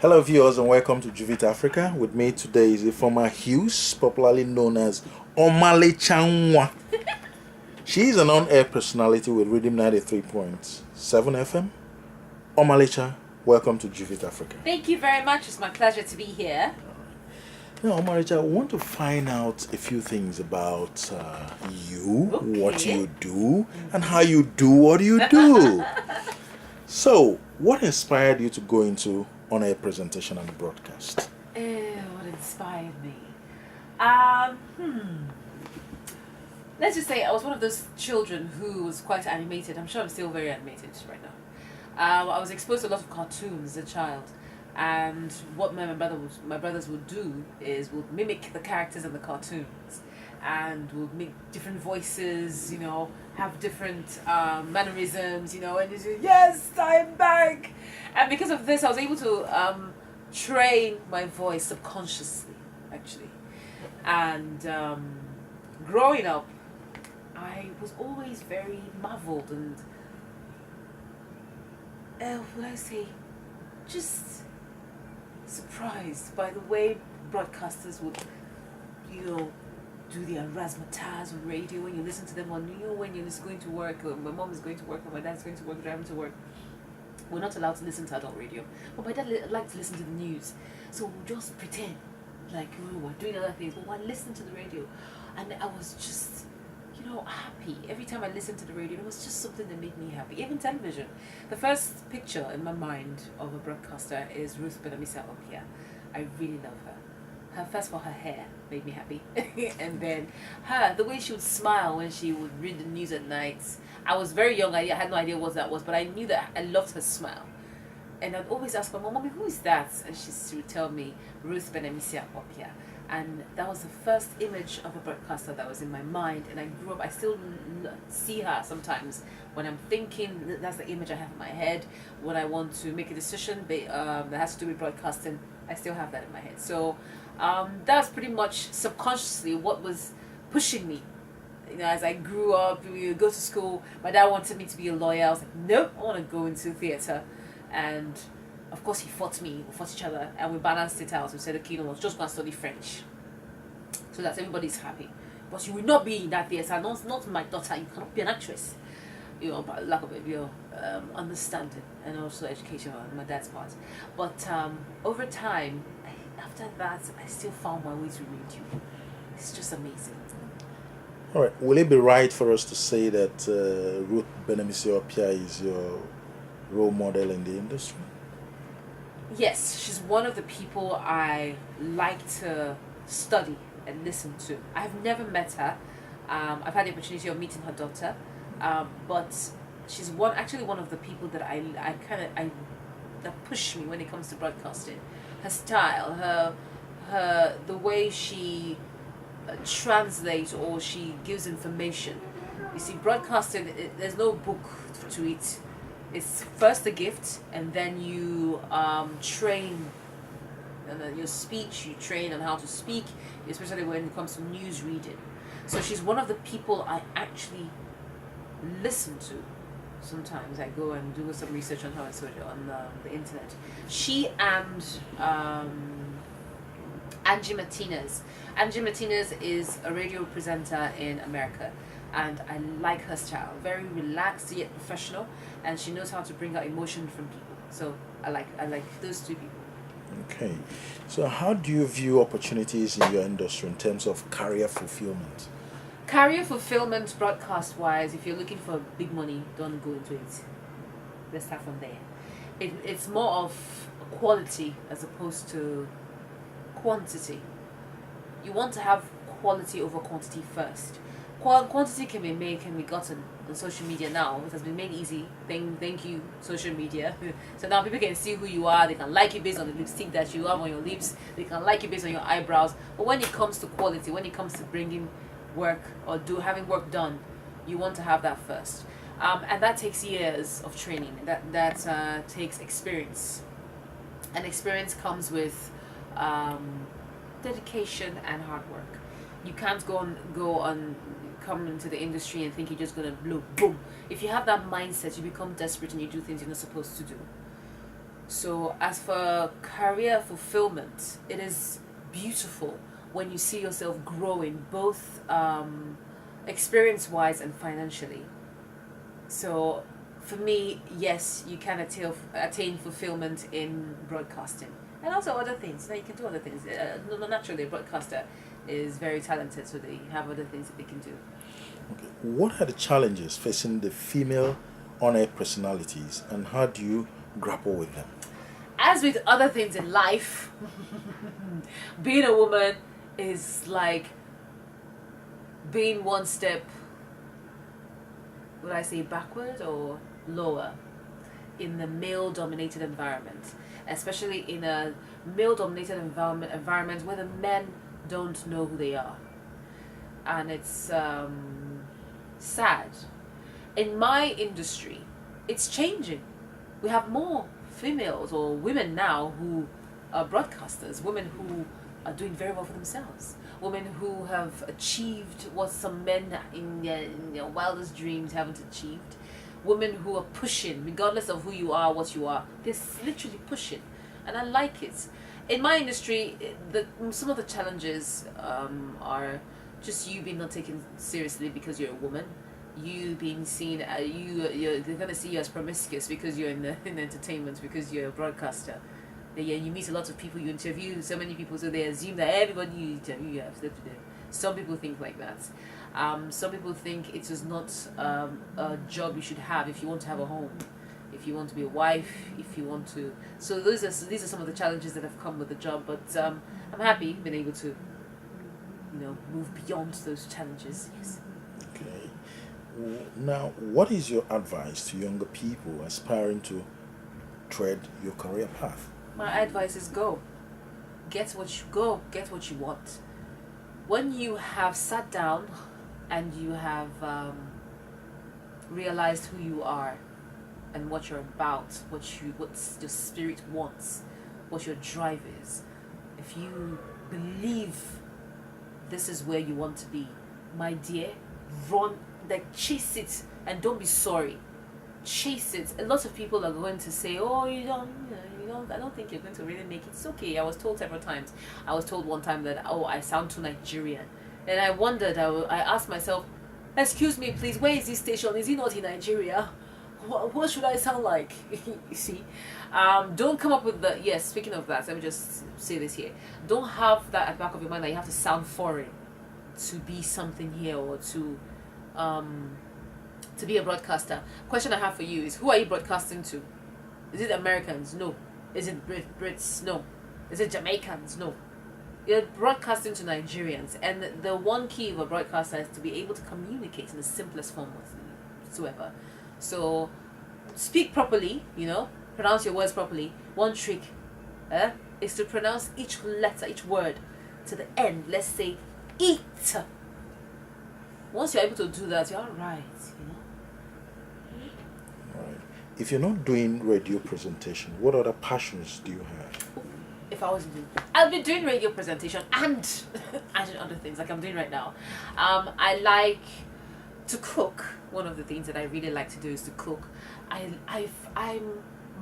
Hello, viewers, and welcome to Juvitafrica. With me today is a former Hughes, popularly known as Omalicha. She is an on-air personality with Rhythm 93.7 FM. Omalicha, welcome to Juvitafrica. Thank you very much. It's my pleasure to be here. Now, Omalicha, I want to find out a few things about you, what you do, and how you do what you do. So, what inspired you to go into on-air presentation and broadcast? What inspired me? Um, Let's just say I was one of those children who was quite animated. I'm sure I'm still very animated right now. I was exposed to a lot of cartoons as a child, and what my brothers would do is would mimic the characters in the cartoons, and would make different voices. Have different mannerisms. And you say, "Yes, I'm back," and because of this, I was able to train my voice subconsciously, actually, and growing up, I was always very marveled and, what I say, just surprised by the way broadcasters would, do their razzmatazz on radio when you listen to them on, when you're just going to work, or my mom is going to work, or my dad's going to work, driving to work. We're not allowed to listen to adult radio, but my dad liked to listen to the news, so we'll just pretend like we're doing other things, but we're listening to the radio, and I was just happy every time I listened to the radio. It was just something that made me happy. Even television, the first picture in my mind of a broadcaster is Ruth Benamisa Opia. I really love her. First of all, her hair made me happy, and then the way she would smile when she would read the news at night. I was very young. I had no idea what that was, but I knew that I loved her smile. And I'd always ask my mom, "Mommy, who is that?" And she would tell me, "Ruth Benamisia Opia." And that was the first image of a broadcaster that was in my mind. And I grew up, I still see her sometimes when I'm thinking. That's the image I have in my head. When I want to make a decision that has to do with broadcasting, I still have that in my head. So that's pretty much subconsciously what was pushing me. As I grew up, we would go to school. My dad wanted me to be a lawyer. I was like, nope, I want to go into theatre. And of course, we fought each other, and we balanced it out. We said, okay, let's just go and study French, so that everybody's happy. But you will not be in that theatre. Not my daughter. You cannot be an actress. By lack of understanding and also education on my dad's part. But over time, after that, I still found my way to radio. It's just amazing. All right. Will it be right for us to say that Ruth Benamisi-Opia is your role model in the industry? Yes, she's one of the people I like to study and listen to. I have never met her. I've had the opportunity of meeting her daughter, but she's one of the people that that push me when it comes to broadcasting. Her style, the way she translates or she gives information. You see, broadcasting, there's no book to it. It's first a gift, and then you train, and then your speech, you train on how to speak, especially when it comes to news reading. So she's one of the people I actually listen to. Sometimes I go and do some research on her on the internet. She and Angie Martinez. Angie Martinez is a radio presenter in America, and I like her style. Very relaxed yet professional, and she knows how to bring out emotion from people. So I like those two people. Okay. So how do you view opportunities in your industry in terms of career fulfillment? Career fulfillment, broadcast-wise, if you're looking for big money, don't go into it. Let's start from there. It's more of quality as opposed to quantity. You want to have quality over quantity first. Quantity can be gotten on social media now. It has been made easy. Thank you, social media. So now people can see who you are. They can like you based on the lipstick that you have on your lips. They can like you based on your eyebrows. But when it comes to quality, when it comes to bringing work or having work done, you want to have that first. And that takes years of training. That takes experience. And experience comes with dedication and hard work. You can't come into the industry and think you're just gonna blow boom. If you have that mindset, you become desperate and you do things you're not supposed to do. So as for career fulfillment, it is beautiful when you see yourself growing both experience wise and financially. So for me, yes, you can attain fulfillment in broadcasting and also other things. Now you can do other things. Naturally, a broadcaster is very talented, so they have other things that they can do. Okay. What are the challenges facing the female on-air personalities, and how do you grapple with them? As with other things in life, being a woman is like being one step, would I say backward or lower, in the male dominated environment, especially in a male dominated environment where the men don't know who they are. And it's sad. In my industry, it's changing. We have more females or women now who are broadcasters, women who are doing very well for themselves, women who have achieved what some men in their wildest dreams haven't achieved, women who are pushing, regardless of who you are, what you are, they're literally pushing, and I like it. In my industry, some of the challenges are just you being not taken seriously because you're a woman, you being seen they're gonna see you as promiscuous because you're in entertainment, because you're a broadcaster. Yeah, you meet a lot of people, you interview so many people, so they assume that everybody you interview you have slept with them. Some people think like that. Some people think it is not a job you should have if you want to have a home, if you want to be a wife, if you want to. So these are some of the challenges that have come with the job. But I'm happy being able to, move beyond those challenges. Yes. Okay. Now, what is your advice to younger people aspiring to tread your career path? My advice is go. Get what you want. When you have sat down and you have realized who you are and what you're about, what your spirit wants, what your drive is, if you believe this is where you want to be, my dear, run, chase it, and don't be sorry. Chase it. A lot of people are going to say, oh, you don't, I don't think you're going to really make it. It's okay. I was told several times. I was told one time that, oh, I sound too Nigerian. And I wondered, I asked myself, excuse me, please, where is this station? Is he not in Nigeria? What should I sound like? You see? Don't come up with yes, speaking of that, let me just say this here. Don't have that at the back of your mind that you have to sound foreign to be something here, or to be a broadcaster. Question I have for you is, who are you broadcasting to? Is it Americans? No. Is it Brits? No. Is it Jamaicans? No. You're broadcasting to Nigerians, and the one key of a broadcaster is to be able to communicate in the simplest form whatsoever. So speak properly, pronounce your words properly. One trick is to pronounce each letter, each word to the end. Let's say eat. Once you're able to do that, you're all right, Right. If you're not doing radio presentation, what other passions do you have? If I was I'll be doing radio presentation and other things like I'm doing right now. I like to cook. One of the things that I really like to do is to cook. I'm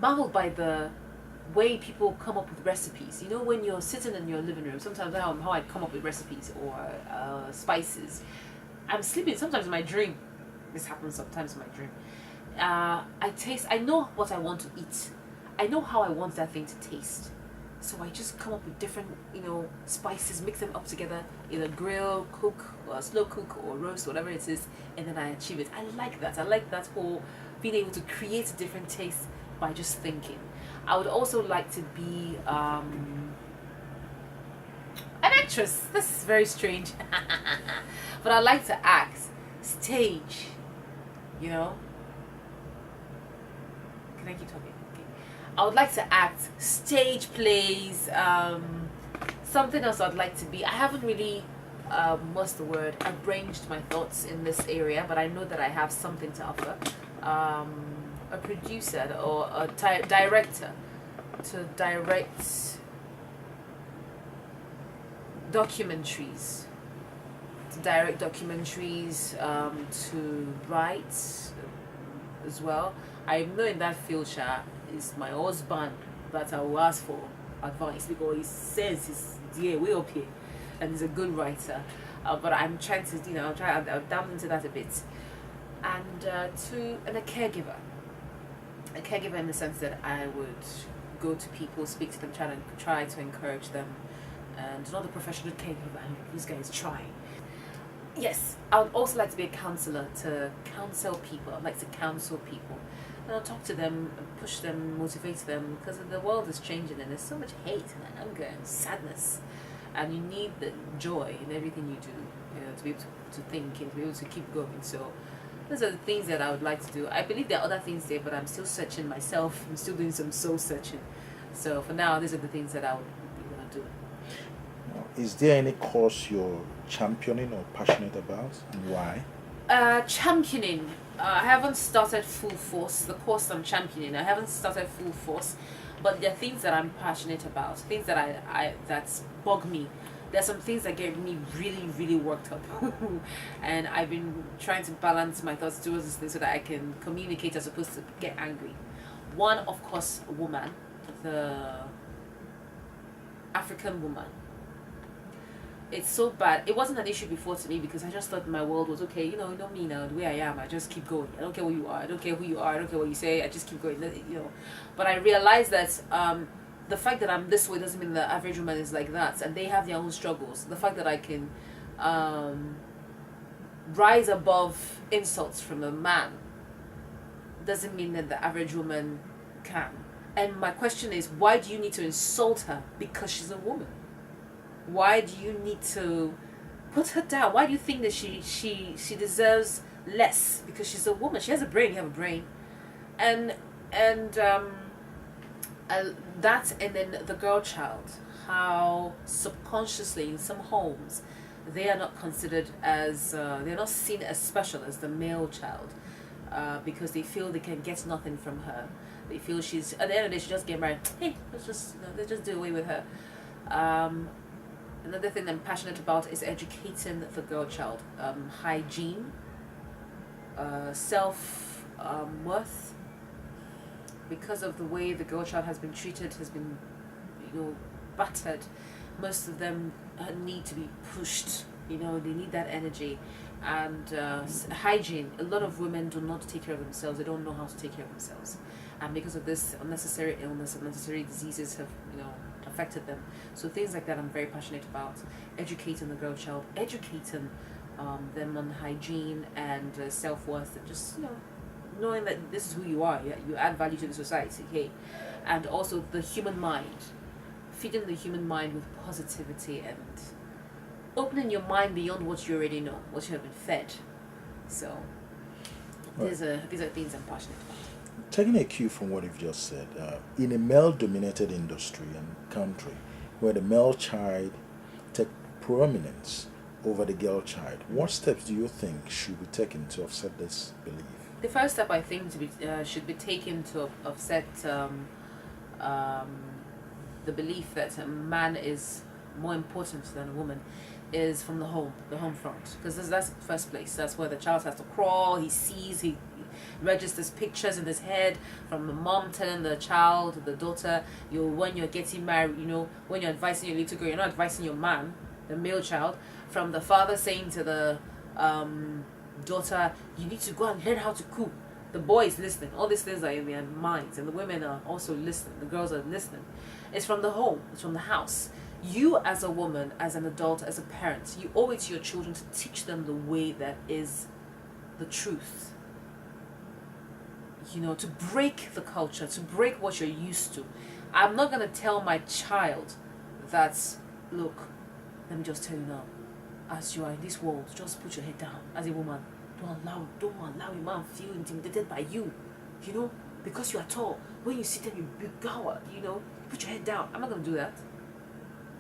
marveled by the way people come up with recipes. When you're sitting in your living room, sometimes how I come up with recipes or spices. I'm sleeping sometimes in my dream. This happens sometimes in my dream. I know what I want to eat. I know how I want that thing to taste. So I just come up with different, spices, mix them up together, either grill, cook, or slow cook, or roast, whatever it is, and then I achieve it. I like that. I like that whole being able to create a different taste by just thinking. I would also like to be an actress. This is very strange. But I like to act, stage, Can I keep talking? Okay. I would like to act, stage plays, something else I'd like to be. I haven't really, what's the word, arranged my thoughts in this area, but I know that I have something to offer. A producer or a director to direct documentaries. To write as well. I know in that field, Sha, is my husband that I will ask for advice, because he says he's way up here and he's a good writer. But I'm trying to, I've dabbled into that a bit. And a caregiver. A caregiver in the sense that I would go to people, speak to them, try to encourage them, and not a professional caregiver. This guy is trying. Yes, I would also like to be a counselor, to counsel people. I'd like to counsel people. And I'll talk to them, push them, motivate them, because the world is changing and there's so much hate and anger and sadness. And you need the joy in everything you do, to be able to think and to be able to keep going. So those are the things that I would like to do. I believe there are other things there, but I'm still searching myself. I'm still doing some soul searching. So for now, these are the things that I would be doing. Is there any cause you're championing or passionate about, and why? Championing. I haven't started full force. The course I'm championing, I haven't started full force, but there are things that I'm passionate about, things that I that bug me. There's some things that get me really, really worked up, and I've been trying to balance my thoughts towards this thing so that I can communicate as opposed to get angry. One, of course, a woman, the African woman. It's so bad. It wasn't an issue before to me because I just thought my world was okay. You know me now, the way I am. I just keep going. I don't care who you are. I don't care who you are. I don't care what you say. I just keep going. But I realized that the fact that I'm this way doesn't mean the average woman is like that, and they have their own struggles. The fact that I can rise above insults from a man doesn't mean that the average woman can. And my question is, why do you need to insult her because she's a woman? Why do you need to put her down? Why do you think that she deserves less because she's a woman? She has a brain. You have a brain, and that, and then the girl child. How subconsciously in some homes they are not considered as they're not seen as special as the male child, because they feel they can get nothing from her. They feel she's, at the end of the day, she just get married. Hey, let's just do away with her. Another thing I'm passionate about is educating the girl child. Hygiene, self worth. Because of the way the girl child has been treated, has been, battered, most of them need to be pushed. They need that energy. And hygiene. A lot of women do not take care of themselves. They don't know how to take care of themselves. And because of this, unnecessary illness, unnecessary diseases have, affected them. So things like that I'm very passionate about. Educating the girl child, educating them on hygiene and self-worth, and just, knowing that this is who you are. You add value to the society, hey. And also the human mind. Feeding the human mind with positivity and opening your mind beyond what you already know, what you have been fed. So these are things I'm passionate about. Taking a cue from what you've just said, in a male-dominated industry and country where the male child take prominence over the girl child, what steps do you think should be taken to offset this belief? The first step I think should be taken to offset the belief that a man is more important than a woman is from the home front, because that's the first place. That's where the child has to crawl. He registers pictures in his head from the mom telling the child, the daughter, when you're getting married, when you're advising your little girl, you're not advising your man, the male child, from the father saying to the daughter, you need to go and learn how to cook. The boy is listening. All these things are in their minds, and the women are also listening. The girls are listening. It's from the home. It's from the house. You as a woman, as an adult, as a parent, you owe it to your children to teach them the way that is the truth. To break the culture, to break what you're used to. I'm not going to tell my child that, look, let me just tell you now, as you are in this world, just put your head down as a woman. Don't allow a man feel intimidated by you, because you are tall. When you see them, you big gower, put your head down. I'm not going to do that.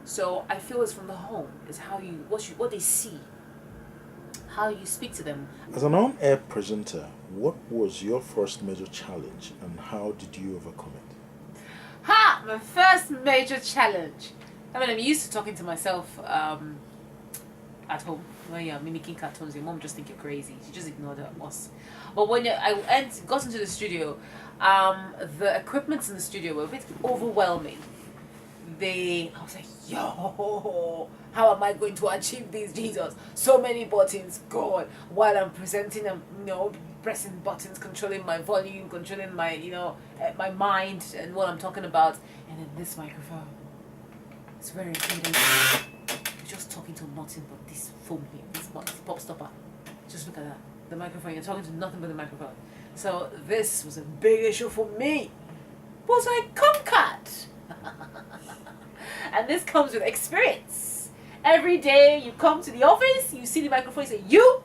So I feel it's from the home. It's how what they see, how you speak to them. As an on-air presenter, what was your first major challenge and how did you overcome it? My first major challenge. I'm used to talking to myself at home, when you're mimicking cartoons, your mom just think you're crazy. She just ignored us. But when got into the studio, the equipment in the studio were a bit overwhelming. I was like, yo, how am I going to achieve this, Jesus? So many buttons, God, while I'm presenting them, pressing buttons, controlling my volume, controlling my, my mind and what I'm talking about. And then this microphone, it's very intimidating. You're just talking to nothing but this foam here, this pop stopper. Just look at that. The microphone, you're talking to nothing but the microphone. So this was a big issue for me. But I conquered. And this comes with experience. Every day you come to the office, you see the microphone, you say, you,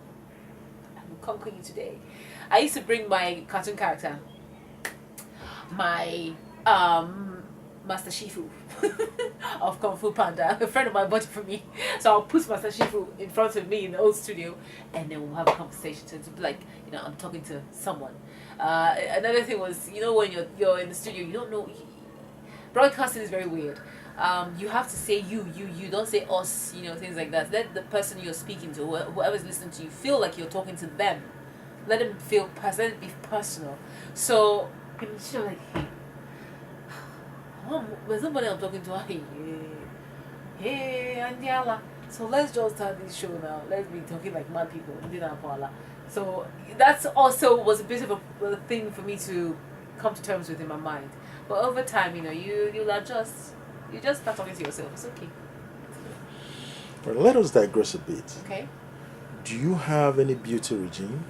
I will conquer you today. I used to bring my cartoon character, my Master Shifu of Kung Fu Panda, a friend of mine bought it for me. So I'll put Master Shifu in front of me in the old studio, and then we'll have a conversation. So it's like, I'm talking to someone. Another thing was, when you're in the studio, you don't know. Broadcasting is very weird. You have to say you don't say us, things like that. Let the person you're speaking to, whoever's listening to you, feel like you're talking to them. Let them feel let it be personal. So it's like, hey, there's somebody I'm talking to. Hey, Andiala. So let's just start this show now. Let's be talking like mad people. So that's also was a bit of a thing for me to come to terms with in my mind. But over time, you'll adjust. You just start talking to yourself. It's okay. Well, let us digress a bit. Okay. Do you have any beauty regime?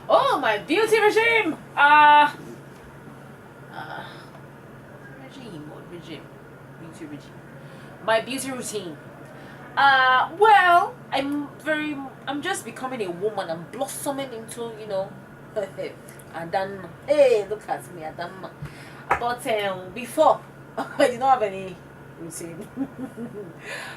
Oh, my beauty regime! Regime. Beauty regime. My beauty routine. Well, I'm just becoming a woman. I'm blossoming into, Adam. Hey, look at me, Adam. But before, I did not have any routine.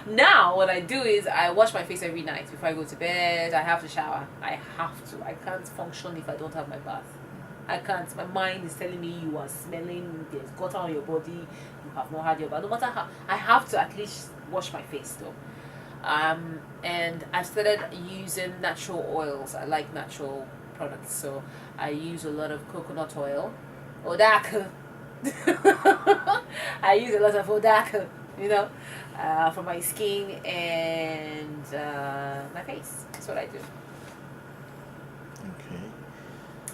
Now, what I do is I wash my face every night before I go to bed. I have to shower. I have to. I can't function if I don't have my bath. I can't. My mind is telling me you are smelling. There's gutter on your body. You have not had your bath. No matter how, I have to at least wash my face though. And I started using natural oils. I like natural products, so I use a lot of coconut oil. Odak. I use a lot of Odak, for my skin and my face. That's what I do. Okay.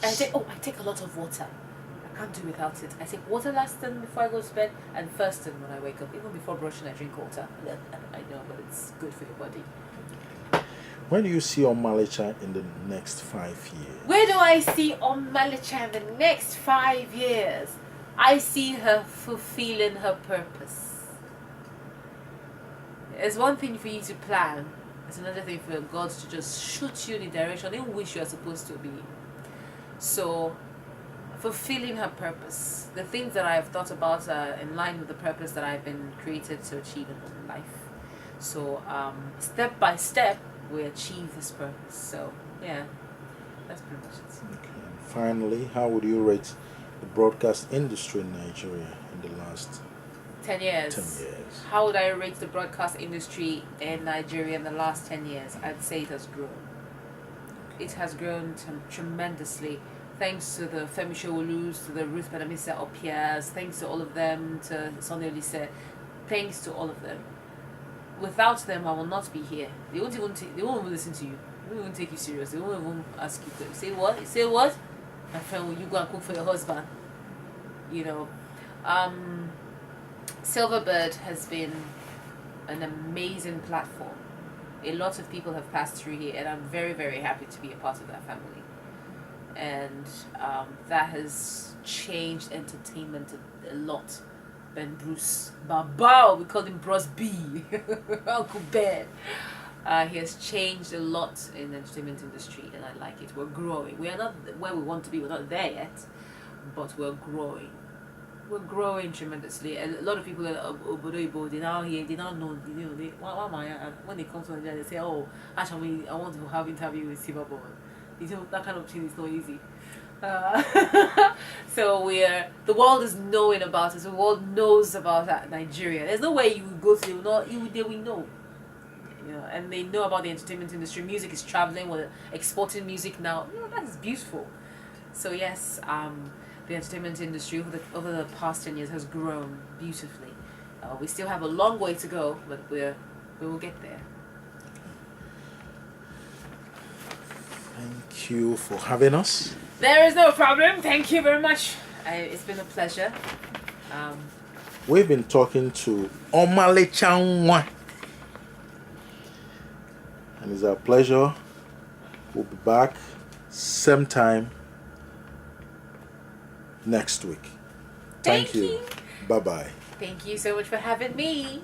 I take a lot of water. I can't do without it. I take water last thing before I go to bed and first thing when I wake up. Even before brushing, I drink water. I know, but it's good for your body. When do you see Omalicha in the next 5 years? Where do I see Omalicha in the next 5 years? I see her fulfilling her purpose. It's one thing for you to plan. It's another thing for God to just shoot you in the direction in which you are supposed to be. So, fulfilling her purpose. The things that I have thought about are in line with the purpose that I've been created to achieve in life. So, step by step, we achieve this purpose. So, yeah, that's pretty much it. Okay. Finally, how would you rate the broadcast industry in Nigeria in the last 10 years. 10 years. How would I rate the broadcast industry in Nigeria in the last 10 years? I'd say it has grown. It has grown tremendously. Thanks to the Femi Showolus, to the Ruth Benamisa Opias, thanks to all of them, to Sonny Olise, thanks to all of them. Without them, I will not be here. They won't even listen to you. They won't even take you serious. They won't even ask you to say what? You say what? My friend, will you go and cook for your husband? Silverbird has been an amazing platform. A lot of people have passed through here, and I'm very, very happy to be a part of that family. And that has changed entertainment a lot. Ben Bruce Babao, we call him Bros B, Uncle Ben. He has changed a lot in the entertainment industry, and I like it. We're growing. We are not where we want to be. We're not there yet, but we're growing. We're growing tremendously. A lot of people are they now here. They don't know. When they come to Nigeria, they say, "Oh, actually, I want to have interview with Silverboy." That kind of thing is not easy. So the world is knowing about us. The world knows about Nigeria. There's no way you would go to they will know. You know, and they know about the entertainment industry. Music is traveling. We're exporting music now. You know, that is beautiful. So yes, the entertainment industry over the past 10 years has grown beautifully. We still have a long way to go, but we will get there. Thank you for having us. There is no problem. Thank you very much. It's been a pleasure. We've been talking to Omalicha, and it's our pleasure. We'll be back same time next week. Thank you. Bye-bye. Thank you so much for having me.